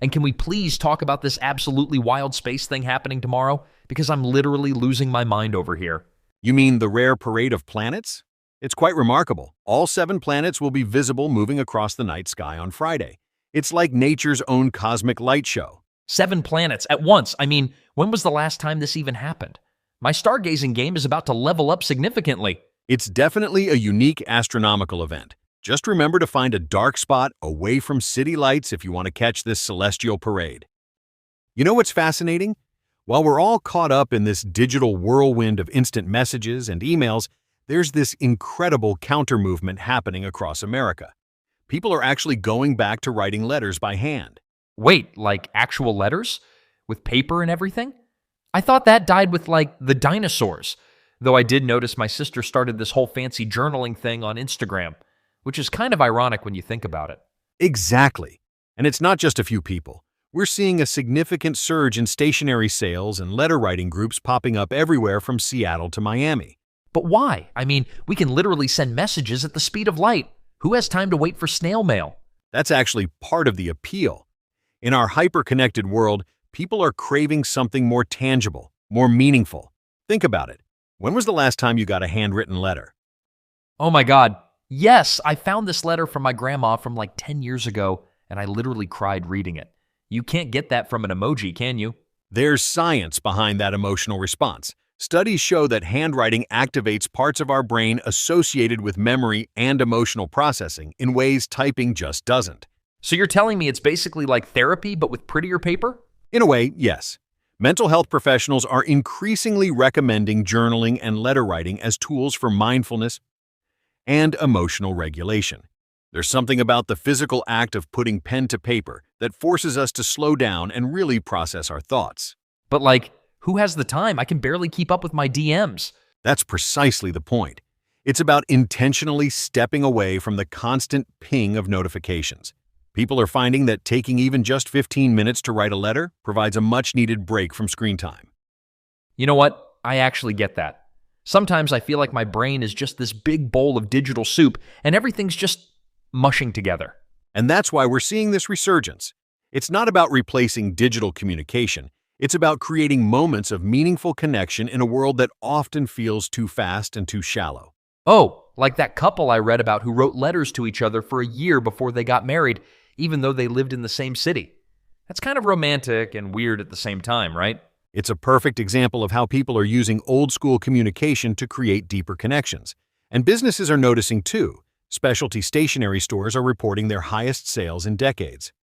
And can we please talk about this absolutely wild space thing happening tomorrow? Because I'm literally losing my mind over here. You mean the rare parade of planets? It's quite remarkable. All 7 planets will be visible moving across the night sky on Friday. It's like nature's own cosmic light show. 7 planets at once. I mean, when was the last time this even happened? My stargazing game is about to level up significantly. It's definitely a unique astronomical event. Just remember to find a dark spot away from city lights if you want to catch this celestial parade. You know what's fascinating? While we're all caught up in this digital whirlwind of instant messages and emails, there's this incredible counter-movement happening across America. People are actually going back to writing letters by hand. Wait, like actual letters? With paper and everything? I thought that died with, like, the dinosaurs. Though I did notice my sister started this whole fancy journaling thing on Instagram, which is kind of ironic when you think about it. Exactly. And it's not just a few people. We're seeing a significant surge in stationery sales and letter writing groups popping up everywhere from Seattle to Miami. But why? I mean, we can literally send messages at the speed of light. Who has time to wait for snail mail? That's actually part of the appeal. In our hyper-connected world, people are craving something more tangible, more meaningful. Think about it. When was the last time you got a handwritten letter? Oh my God. Yes, I found this letter from my grandma from like 10 years ago, and I literally cried reading it. You can't get that from an emoji, can you? There's science behind that emotional response. Studies show that handwriting activates parts of our brain associated with memory and emotional processing in ways typing just doesn't. So you're telling me it's basically like therapy, but with prettier paper? In a way, yes. Mental health professionals are increasingly recommending journaling and letter writing as tools for mindfulness and emotional regulation. There's something about the physical act of putting pen to paper that forces us to slow down and really process our thoughts. But like, who has the time? I can barely keep up with my DMs. That's precisely the point. It's about intentionally stepping away from the constant ping of notifications. People are finding that taking even just 15 minutes to write a letter provides a much-needed break from screen time. You know what? I actually get that. Sometimes I feel like my brain is just this big bowl of digital soup, and everything's just mushing together. And that's why we're seeing this resurgence. It's not about replacing digital communication. It's about creating moments of meaningful connection in a world that often feels too fast and too shallow. Oh, like that couple I read about who wrote letters to each other for a year before they got married, even though they lived in the same city. That's kind of romantic and weird at the same time, right? It's a perfect example of how people are using old-school communication to create deeper connections. And businesses are noticing too. Specialty stationery stores are reporting their highest sales in decades.